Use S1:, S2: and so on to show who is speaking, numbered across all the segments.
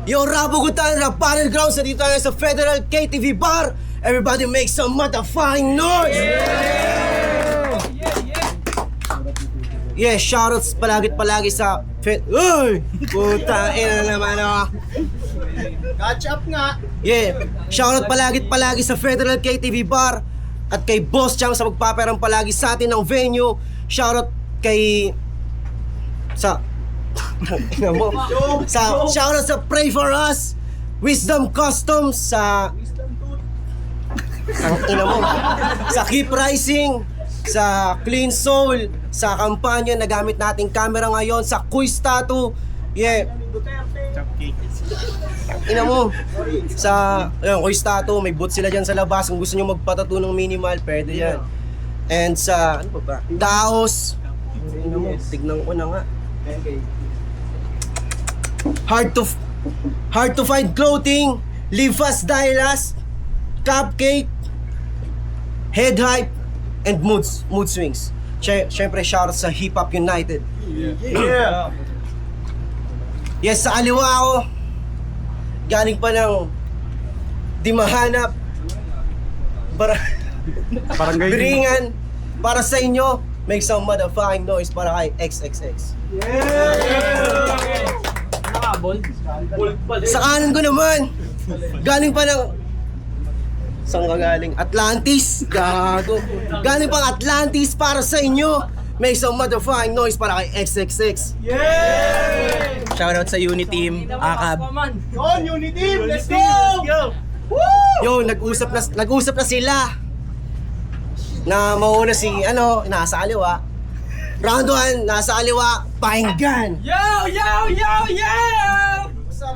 S1: Yo, Rabugutan, Rap Battlegrounds, dito tayo sa Federal KTV Bar. Everybody make some motherfucking noise! Yeah, shoutouts palagi sa Uy! Puta, ina naman ako.
S2: Catch up nga.
S1: Yeah, shoutout palagi sa Federal KTV Bar at kay Boss Chang sa magpaperang palagi sa atin ng venue. Shoutout kay shoutout sa Pray For Us, Wisdom Customs, sa ang ina mo, sa Keep Rising, sa Clean Soul, sa kampanya na gamit nating camera ngayon, sa Quiz Tattoo. Yeah. Ina mo, sa Quiz Tattoo, may booth sila dyan sa labas. Kung gusto nyo magpatattoo ng minimal, pwede yan. And sa, ano ba? Daos. Ina mo, tignan ko na nga. Hard to find clothing, Live Fast Die Last, Cupcake, Head Hype, and Mood Swings. Siyempre, shoutout sa Hip Hop United.
S2: Yeah.
S1: Yes, sa kaliwa ako, galing pa ng di mahanap, Biringan, para sa inyo, make some motherfucking noise para kay XXX. Sa kanan ko naman, galing pa ng saan ka galing? Atlantis. Gago. Galing pang Atlantis para sa inyo. Make some motherfucking noise para kay XXX.
S3: Shoutout sa Uniteam, Akab.
S2: On, Unity, let's go!
S1: Yo, nag-usap na sila. Na mauna si nasa aliwa. Round 1, nasa aliwa, pakinggan.
S3: Yo!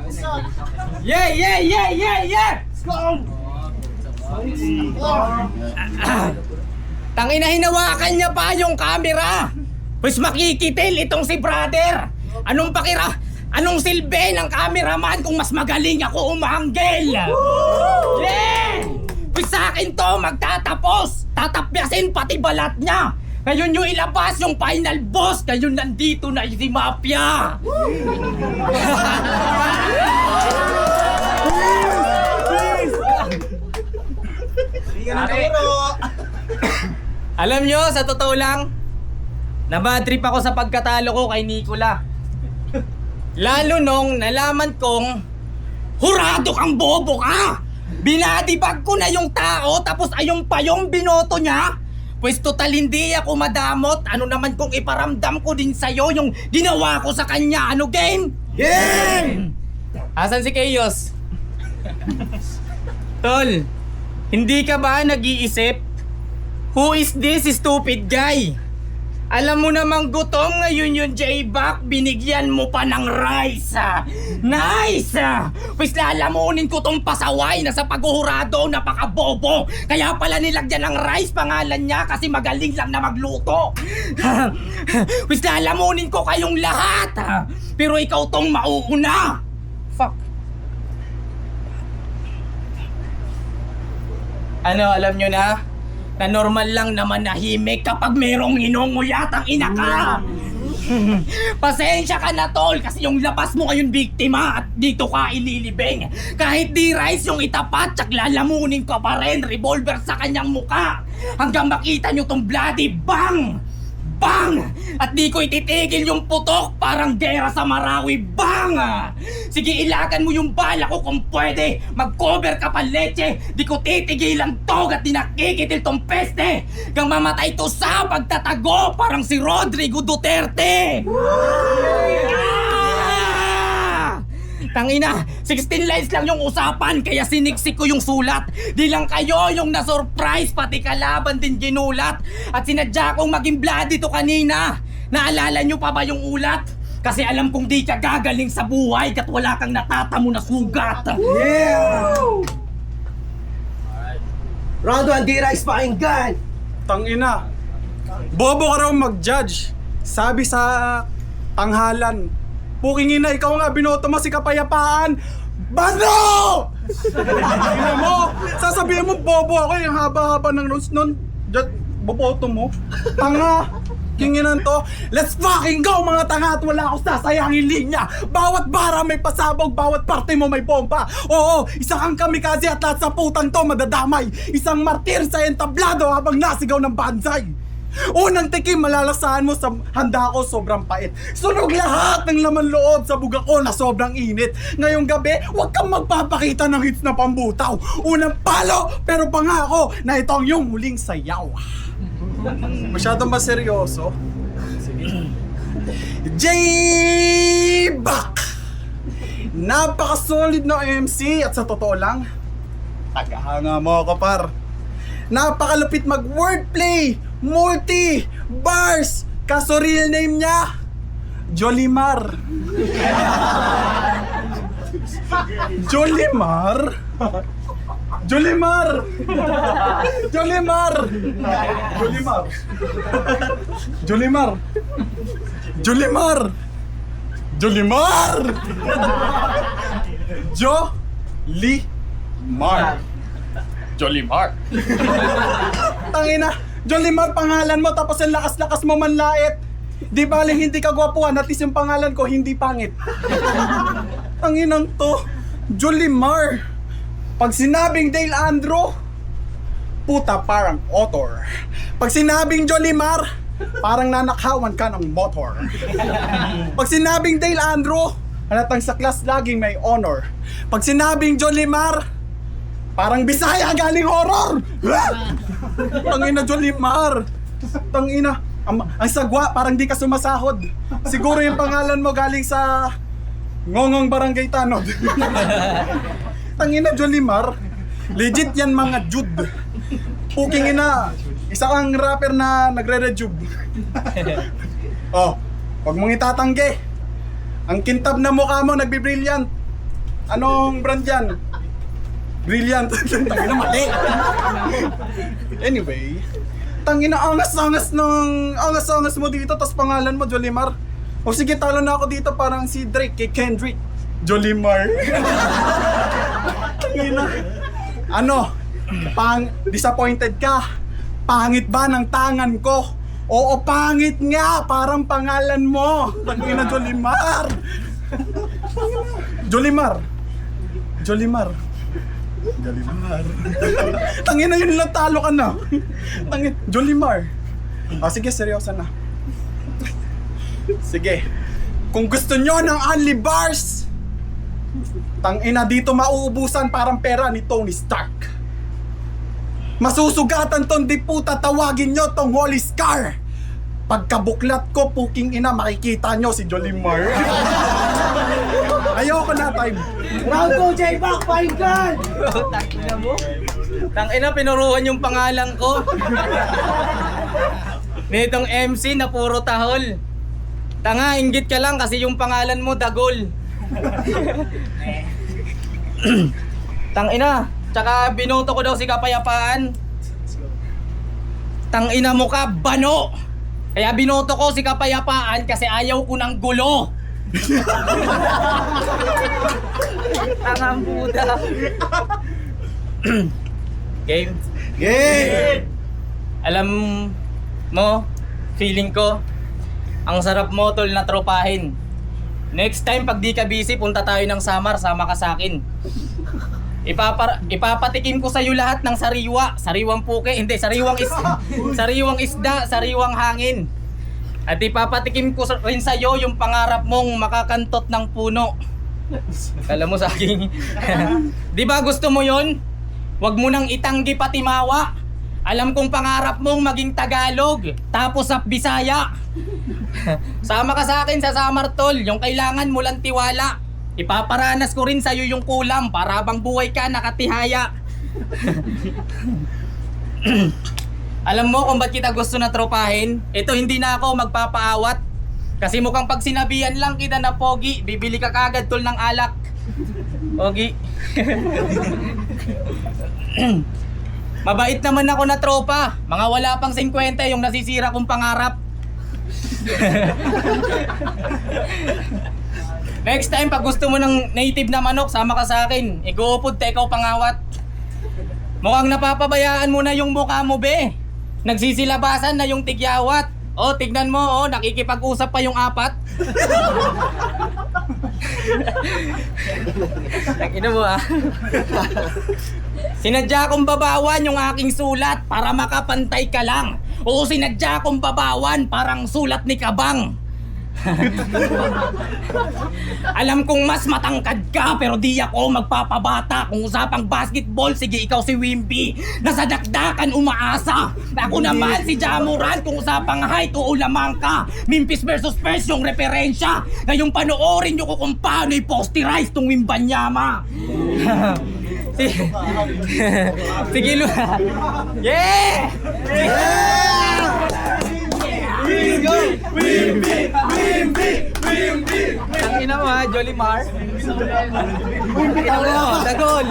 S2: What's up?
S3: Yeah!
S2: Let's go!
S3: Tangina, hinawakan niya pa yung camera. Pues makikitil itong si brother. Anong silbi ng cameraman kung mas magaling ako umanggel? Yeah! Pues sa akin to magtatapos. Tatapyasin pati balat niya. Ngayon nyo ilabas yung final boss. Ngayon nandito na si Mafia. Alam nyo, sa totoo lang, nabad trip ako sa pagkatalo ko kay Nicola. Lalo nung nalaman kong hurado kang bobo ka! Binadibag ko na yung tao tapos ayun pa yung binoto niya. Pues total hindi ako madamot. Ano naman kung iparamdam ko din sa'yo yung ginawa ko sa kanya. Ano game?
S1: Game!
S3: Asan si Chaos? Tol, hindi ka ba nag-iisip? Who is this stupid guy? Alam mo namang gutom ngayon yung J-Back, binigyan mo pa ng rice. Nice! Pues lalamunin ko tong pasaway na sa paghuhurado, napakabobo. Kaya pala nilagyan ng rice pangalan niya kasi magaling lang na magluto. Pues lalamunin ko kayong lahat. Pero ikaw tong mauuna. Fuck. Ano, alam nyo na? Na normal lang na manahimik kapag merong inunguyatang ina ka. Pasensya ka na tol kasi yung labas mo ngayon biktima at dito ka ililibing. Kahit di rice yung itapat, tsak lalamunin ka pa rin revolver sa kanyang muka hanggang makita nyo tong bloody bang! Bang! At di ko ititigil yung putok, parang gera sa Marawi. Bang! Sige, ilagan mo yung bala ko kung pwede. Mag-cover ka pa leche. Di ko titigilan to at di nakikitil tong peste. Gang mamatay to sa pagtatago, parang si Rodrigo Duterte. Tangina, 16 lines lang yung usapan kaya siniksik ko yung sulat. Di lang kayo yung na-surprise, pati kalaban din ginulat. At sinadya kong maging bloody to kanina. Naalala nyo pa ba yung ulat? Kasi alam kong di ka gagaling sa buhay kat wala kang natatamo na sugat.
S1: Yeah! Round 1, D-Rice, pakinggan.
S2: Tangina. Bobo ka raw mag-judge. Sabi sa tanghalan. Puking ina, ikaw nga binoto mo si Kapayapaan. Bando! Ina mo, sasabihin mo bobo ako yung haba-haba ng notes nun. Boboto mo. Tanga. Kinginan to. Let's fucking go mga tanga at wala akong sasayangin linya. Bawat bara may pasabog, bawat parte mo may bomba. Oo, isa kang kamikaze at lahat sa putang to madadamay. Isang martir sa entablado habang nasigaw ng banzay. Unang tikim malalasahan mo sa handa ko sobrang pait. Sunog lahat ng laman loob sa buga ko na sobrang init. Ngayong gabi, huwag kang magpapakita ng hits na pambutaw. Unang palo, pero pangako na ito ang iyong huling sayaw. Masyadong ba seryoso? Sige. J-Back! Napaka-solid na MC at sa totoo lang, tagahanga mo ako par. Napakalupit mag-wordplay, multi-bars, kaso real name niya, Jolimar. Jolimar? Jolimar! Jolimar! Jolimar! Jolimar! Jolimar! Jolimar! Jolimar! Jolimar! Tangina! Jolimar pangalan mo tapos ang lakas-lakas mo manlait. Di baling hindi ka gwapuhan at least yung pangalan ko hindi pangit. Tanginang to, Jolimar. Pag sinabing Dale Andrew, puta parang author. Pag sinabing Jolimar, parang nanakawan ka ng motor. Pag sinabing Dale Andrew, halatang sa class laging may honor. Pag sinabing Jolimar, parang Bisaya galing horror. Tangina Jolimar. Tangina. Ang sagwa, parang di ka sumasahod. Siguro yung pangalan mo galing sa Ngongong Barangay Tanod. Tangina Jolimar. Legit yan mga Jude. Puking ina. Isa kang rapper na nagre-rejube. Oh, wag mong itatanggi. Ang kintab na mukha mo nagbi-brilliant. Anong brand yan? Brilliant. Tangina mali. Anyway, tangina angas-angas mo dito tas pangalan mo Jolimar. O sige, talo na ako dito parang si Drake kay Kendrick. Jolimar. Tangina. Ano? Disappointed ka? Pangit ba ng tangan ko? Oo, pangit nga. Parang pangalan mo. Tangina Jolimar. Jolimar. Jolimar. Jolimar. Tangina yun lang talo ka na. Tangina. Jolimar. Sige, seryoso na. Sige. Kung gusto nyo ng only bars, tangina dito mauubusan parang pera ni Tony Stark. Masusugatan tong di puta, tawagin nyo tong Holy Scar. Pagkabuklat ko, puking ina, makikita nyo si Jolimar. Ayoko na, time.
S1: Round 2, J-Back, pahingan!
S3: Tangina mo. Tangina, pinuruhan yung pangalan ko. Nitong MC na puro tahol. Tanga, inggit ka lang kasi yung pangalan mo Dagol. Tangina, tsaka binoto ko daw si Kapayapaan. Tangina mo ka, bano! Kaya binoto ko si Kapayapaan kasi ayaw ko ng gulo. Tangang Buda. Game?
S2: Game!
S3: Alam mo, feeling ko, ang sarap mo tol na tropahin. Next time pag di ka busy, punta tayo ng Samar, sama ka sa akin. Ipapatikim ko sa iyo lahat ng sariwa, sariwang puke, hindi, sariwang isda, sariwang hangin. At ipapatikim ko rin sa iyo yung pangarap mong makakantot ng puno. Kala mo sa akin. Di ba gusto mo yon? Wag mo nang itanggi pati mawa. Alam kong pangarap mong maging Tagalog, tapos sa Bisaya. Sama ka sa akin sa Samar tol, yung kailangan mo lang tiwala. Ipaparanas ko rin sa'yo yung kulam para habang buhay ka nakatihaya. Alam mo kung ba't kita gusto na tropahin? Ito hindi na ako magpapaawat. Kasi mukhang pag sinabihan lang kita na pogi, bibili ka kagad tol ng alak. Pogi. Mabait naman ako na tropa. Mga wala pang 50 yung nasisira kong pangarap. Next time pag gusto mo ng native na manok, sama ka sa akin. Iguupod ta ikaw pangawat. Mukhang napapabayaan mo na yung mukha mo be. Nagsisilabasan na yung tigyawat. Oh, tignan mo, oh, nakikipag-usap pa yung apat. Ina mo ah. Sinadya kong babawan yung aking sulat para makapantay ka lang. Oo, sinadya kong babawan parang sulat ni Kabang. Alam kong mas matangkad ka pero di ako magpapabata. Kung usapang basketball, sige ikaw si Wimby. Nasa dakdakan umaasa. Ako naman si Jamoran. Kung usapang height o lamang ka. Memphis versus Spurs yung referensya. Ngayong panoorin nyo ko kung paano i-posterize tong Wimbanyama. Sige Lu. Yeah! Ang ina mo ha, Jolimar. Dagol.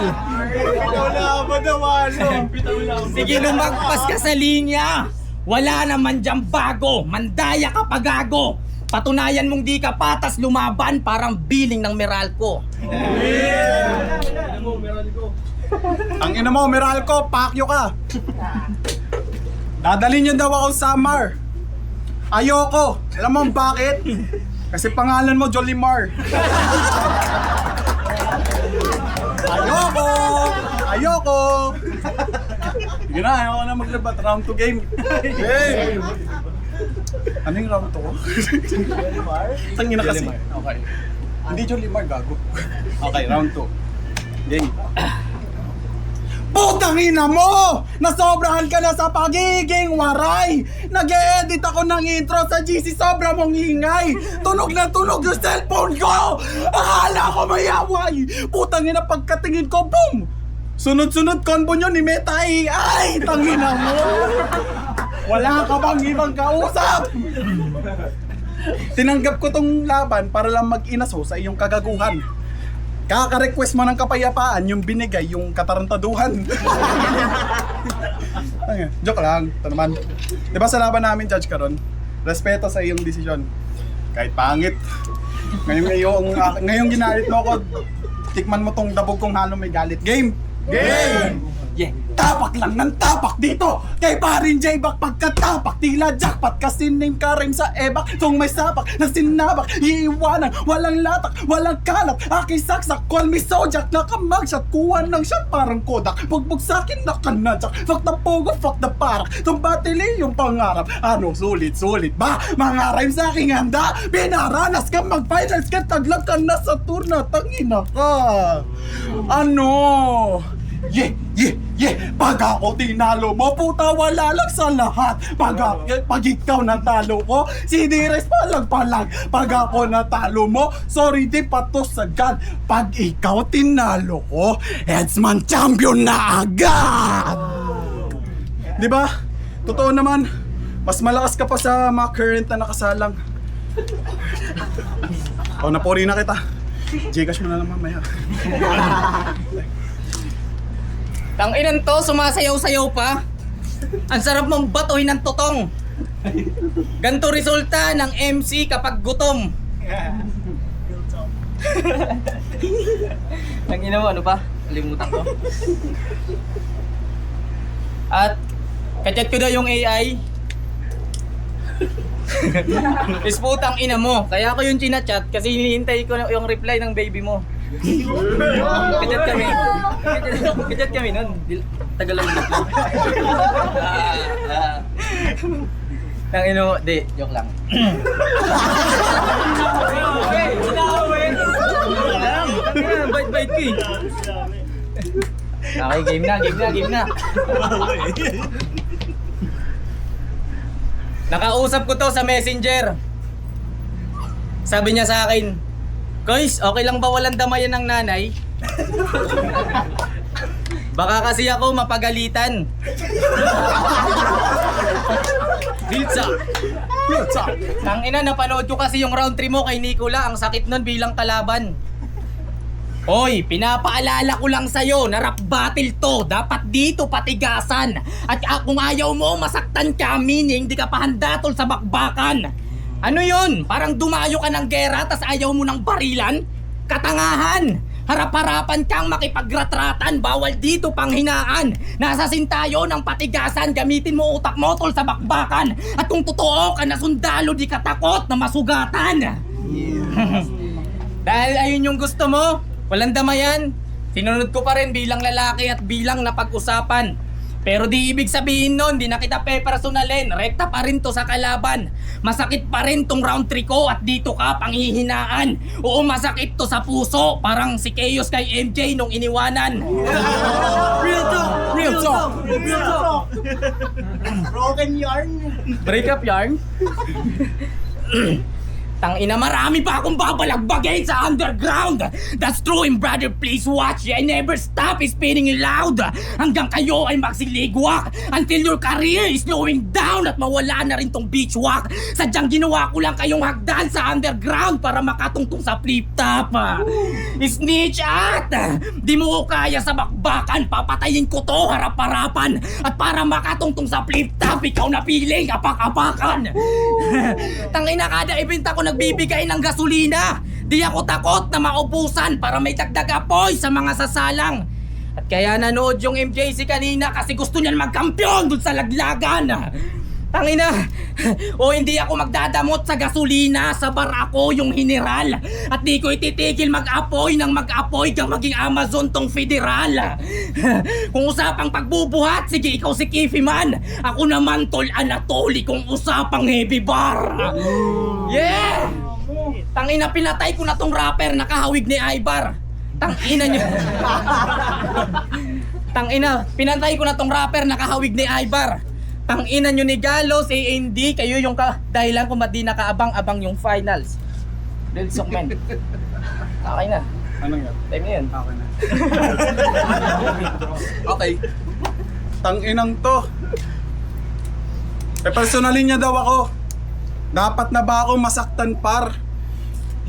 S3: Sige, lumagpas ka sa linya. Wala naman dyan bago. Mandaya ka pagago. Patunayan mong di ka patas lumaban parang biling ng Meralco.
S2: Ang ina mo, Meralco, pakyo ka. Dadalhin niyo daw ako sa Samar. Ayoko. Alam mo bakit? Kasi pangalan mo Jolimar. Ayoko! Ayoko! Sige na, ayoko na maglabat. Round 2 game. Game! Ano yung round 2? Tangina kasi. Okay. Hindi Jolimar, gago. Okay, round 2. Game. Putang ina mo! Nasobrahan ka na sa pagiging waray! Nag-e-edit ako ng intro sa GC, sobra mong ingay! Tunog na tunog yung cellphone ko! Akala ko may away! Putang ina, pagkatingin ko, boom! Sunod-sunod combo nyo ni Meta AI! Tangina mo! Wala ka bang ibang kausap? Tinanggap ko tong laban para lang mag-inaso sa iyong kagaguhan. Kaka-request mo ng kapayapaan, yung binigay, yung katarantaduhan. Ay, joke lang, ito naman. Diba sa laban namin, Judge Caron, respeto sa iyong desisyon. Kahit pangit. Ngayong ginalit mo ako, tikman mo tong dabog kong halo may galit. Game! Game!
S3: Yeah.
S2: Tapak lang ng tapak dito kay parin J-Back pagkatapak tila jackpot kasi name ka rin sa ebak kung may sapak na sinabak iiwanan walang latak walang kalat aking saksak call me Sojak nakamagshot kuha ng shot parang Kodak bugbog sa'kin nakanadyak fuck the pogo fuck the parak tumbatili yung pangarap ano sulit ba mga rhyme sa aking handa pinaranas ka mag finals ka taglag ka na sa tour na tangina ka ano yeah! Pag ako tinalo mo, puta wala lang sa lahat. Pag ikaw natalo ko, si Dires palag. Pag ako natalo mo, sorry di patos agad. Pag ikaw tinalo ko, headsman champion na agad! Diba? Totoo naman, mas malakas ka pa sa mga current na nakasalang. O, napuri na kita. Gcash mo na lang mamaya.
S3: Tanginan to, sumasayaw-sayaw pa. Ang sarap mong batuhin ng totong. Ganto resulta ng MC kapag gutom. Tanginan mo, ano pa? Kalimutan ko. At kachat ko daw yung AI. Is putang ina mo. Kaya ako yung chinachat kasi hinihintay ko yung reply ng baby mo. Kachat kami nun. Tagal lang dito. Nang ino, di, joke lang. Bait-bait ko eh. Okay, game na. Nakausap ko to sa Messenger. Sabi niya sa akin, guys, okay lang ba walang damayan ng nanay? Baka kasi ako mapagalitan. Pizza. Tangina, napanood ko kasi yung round 3 mo kay Nicola. Ang sakit nun bilang kalaban. Hoy, pinapaalala ko lang sa'yo na rap battle to. Dapat dito patigasan. At kung ayaw mo, masaktan ka, meaning di ka pa handa tol sa bakbakan. Ano yun? Parang dumayo ka ng gera tas ayaw mo ng barilan? Katangahan! Harap-harapan kang makipagretratan, bawal dito panghinaan. Nasasin tayo ng patigasan, gamitin mo utak mo tol sa bakbakan. At kung totoo ka na sundalo, di ka takot na masugatan. Dahil ayun yung gusto mo, walang damayan. Sinunod ko pa rin bilang lalaki at bilang napag-usapan. Pero di ibig sabihin nun, di na kita pepersonalin. Rekta pa rin to sa kalaban. Masakit pa rin tong round 3 ko at dito ka panghihinaan. Oo, masakit to sa puso. Parang si Chaos kay MJ nung iniwanan.
S1: Real talk!
S2: Real talk!
S1: Real talk!
S4: Broken yarn.
S3: Break up yarn? Tangina, marami pa akong babalagbagin sa underground. That's true, and brother, please watch. I never stop spinning you loud. Hanggang kayo ay magsiligwak. Until your career is slowing down at mawala na rin tong beach walk. Sadyang ginawa ko lang kayong hagdan sa underground para makatungtong sa flip top. Snitch at di mo ko kaya sa bakbakan. Papatayin ko to harap-harapan. At para makatungtong sa flip top, ikaw na piling apak-apakan. Tangina, kada event ako nagbibigay ng gasolina. Di ako takot na maubusan para may dagdag apoy sa mga sasalang. At kaya nanood yung MJC kanina kasi gusto niyan magkampiyon dun sa laglagan. Tangina, o hindi ako magdadamot sa gasolina, sa bar ako yung general. At di ko ititigil mag-apoy ng mag-apoy kang maging Amazon tong federal. Kung usapang pagbubuhat, sige ikaw si Kiffy man. Ako naman tol Anatoly kung usapang heavy bar. Yeah! Tangina, pinatay ko na tong rapper nakahawig ni Ibar. Tangina niyo. Tangina, pinatay ko na tong rapper nakahawig ni Ibar. Tangina nyo ni Galos, hindi kayo yung dahilan kung ba't di nakaabang-abang yung finals. Real talk, man. Okay na.
S2: Anong yan?
S3: Time na yun.
S2: Okay na. Okay. Tanginang to. Personalin niya daw ako. Dapat na ba ako masaktan par?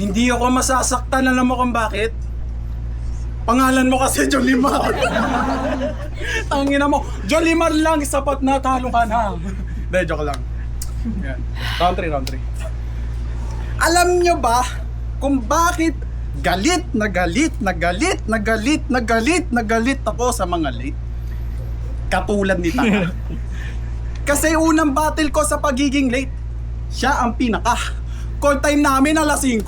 S2: Hindi ako masasaktan, alam mo kung bakit? Pangalan mo kasi Jolimar. Tangina mo, Jolimar lang sapat na talo ka na. Hindi, joke lang. Yan. Round 3. Alam nyo ba kung bakit galit ako sa mga late? Katulad ni Tanga. Kasi unang battle ko sa pagiging late, siya ang pinaka. Call time namin alas 5.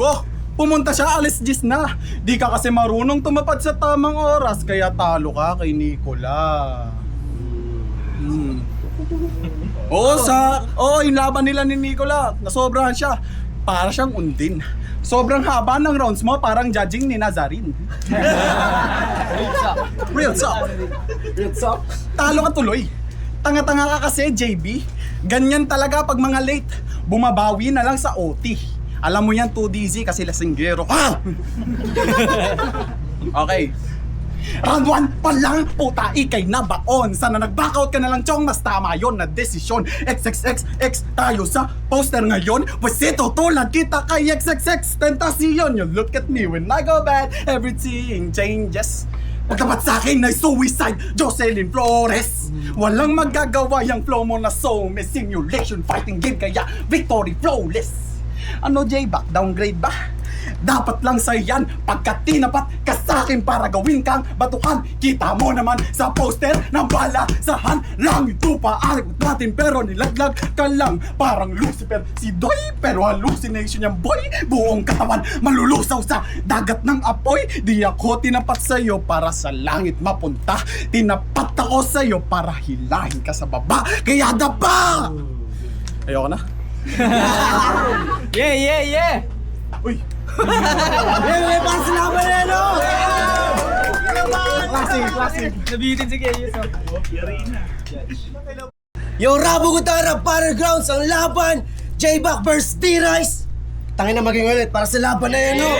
S2: Pumunta siya alas 10 na. Di ka kasi marunong tumapad sa tamang oras, kaya talo ka kay Nicola. Oo, yung laban nila ni Nicola, nasobrahan siya. Para siyang undin. Sobrang haba ng rounds mo, parang judging ni Nazarin. Real talk. Talo ka tuloy. Tanga-tanga ka kasi, JB. Ganyan talaga pag mga late. Bumabawi na lang sa OT. Alam mo yan, 2DZ kasi lasinggero ka. Okay. Round 1 pa lang, puta, ikay na baon. Sana nag-backout ka na lang, chong, mas tama yun na desisyon. XXXX tayo sa poster ngayon. Pwesito tulad kita kay XXX Tentacion. You look at me when I go bad, everything changes. Pagtapat sa akin na suicide, Jocelyn Flores. Walang magagawa yung flow mo na so may simulation fighting game, kaya victory flawless. Ano J-Back, downgrade ba? Dapat lang sa yan pagkat tinapat ka sa akin para gawin kang batuhan. Kita mo naman sa poster ng balasahan lang. Ito pa arik natin pero nilaglag ka lang. Parang Lucifer si Doy pero hallucination niyang boy. Buong katawan malulusaw sa dagat ng apoy. Di ako tinapat sa'yo para sa langit mapunta. Tinapat ako sa'yo para hilahin ka sa baba. Kaya dapa! Ayoko na.
S3: Yeah!
S2: Uy!
S1: May pansalaman na no!
S2: Classic.
S3: Nabitin si Chaos.
S1: Yung Rabo Gutara Battlegrounds ang laban, J-Back vs. D-Rice. Tangin na maging ulit para sa laban na yan, no?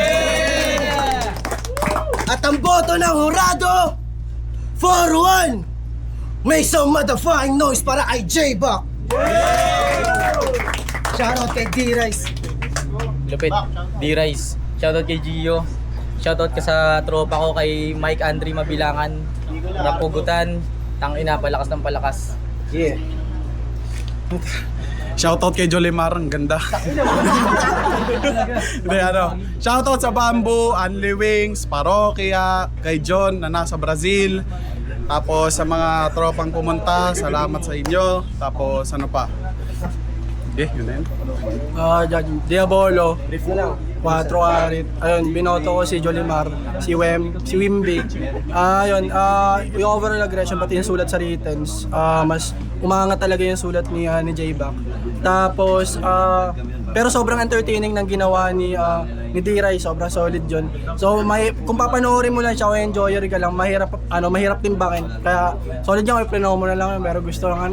S1: At ang boto ng hurado, 4-1. Make some motherfucking noise para kay J-Back. Shoutout kay D-Rice.
S3: Lupit, D-Rice. Shoutout kay Gio. Shoutout ka sa tropa ko kay Mike Andre Mabilangan. Rapugutan. Tangina, palakas ng palakas.
S1: Yeah.
S2: Shoutout kay Jolimar, ang ganda. Hindi, ano. Shoutout sa Bamboo, Anli Wings, Parokya, kay John na nasa Brazil. Tapos sa mga tropang pumunta, salamat sa inyo. Tapos ano pa? Okay, yun na yun.
S5: Diabolo, 4 Arit. Ayun, binoto ko si Jolimar, si Wimby. Ayun, yung overall aggression pati yung sulat sa writtens, mas umangat talaga yung sulat ni J-Back. Tapos pero sobrang entertaining ng ginawa ni D-Rai, sobrang solid yun. So kung papanoorin mo lang siya o enjoyer ka lang, mahirap timbakin. Kaya solid yan, i-plano mo na lang yun, pero gusto lang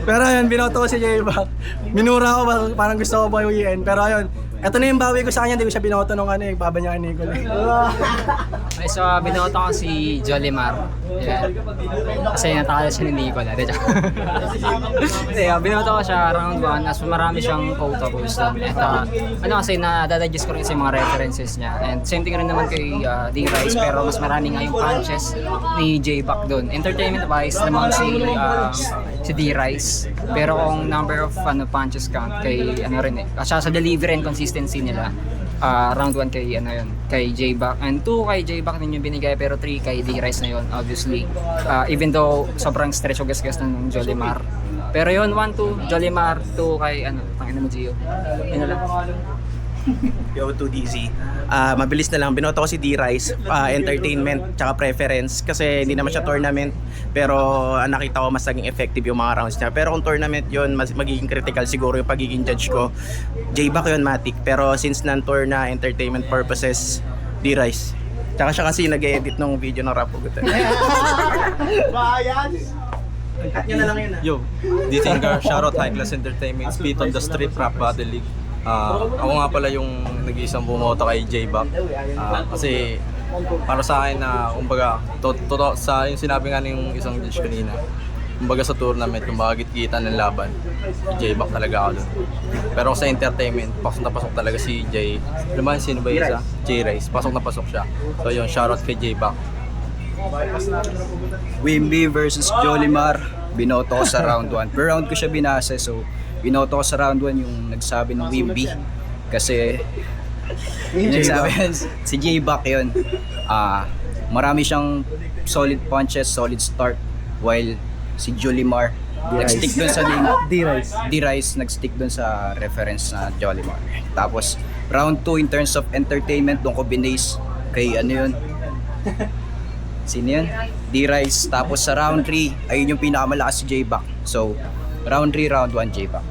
S5: Pero ayun, binoto ko si J-Back. Minura ko, parang gusto ko bawiin. Pero ayun, eto na yung bawi ko sa kanya, hindi ko siya binoto nung baba niya ni Nicole.
S6: Okay, so binoto ko si Jolimar. Yeah. Kasi natakala siya ni Nicole. Binoto ko siya round 1 as marami siyang quotables doon. At kasi na-digest ko rin sa mga references niya. And same thing rin naman kay D-Rice, pero mas marami nga yung punches ni J-Back doon. Entertainment-wise naman si D-Rice. Pero kung number of punches count kay sa delivery and consistency nila, round 1 kay J-Back, and 2 kay J-Back din yung binigay, pero 3 kay D-Rice na yun, obviously. Even though sobrang stretch o gas-gas ng Jolimar. Pero yun, 1-2 Jolimar, 2 kay tangina mo Gio. Yun na lang.
S7: Yo, 2DZ. Mabilis na lang, binoto ko si D-Rice, entertainment tsaka preference kasi hindi naman siya tournament, pero nakita ko mas naging effective yung mga rounds niya. Pero kung tournament yun, mas magiging critical siguro yung pagiging judge ko. J-Back yun, Matic, pero since non-tour na entertainment purposes, D-Rice. Tsaka siya kasi nag-edit ng video ng rap ko.
S4: Bayan!
S8: Yo, D-Tinker, shoutout High Class Entertainment, Speed on the Street Rap Battle League. Ako nga pala yung nag-iisang bumoto kay J-Back. Kasi para sa akin na kumbaga totoo sa yung sinabi nga ng isang judge kanina, kumbaga sa tournament kung kita ng laban, J-Back talaga ako dun. Pero sa entertainment, pasok na pasok talaga si J. Lumayan sino ba isa? J-Rice, pasok na pasok siya. So yun, shoutout kay J-Back.
S9: Wimby versus Jolimar, binoto ko sa round 1. Per round ko siya binase, so binoto ko sa round 1 yung nagsabi ng Wimby. Kasi nagsabi si J-Back yun. Marami siyang solid punches, solid start, while si Jolimar nag-stick dun sa name D-Rice nag-stick dun sa reference na Jolimar. Tapos round 2 in terms of entertainment, doon ko binase kay sino yun? D-Rice. Tapos sa round 3, ayun yung pinakamalakas si J-Back. So round 3, round 1 J-Back.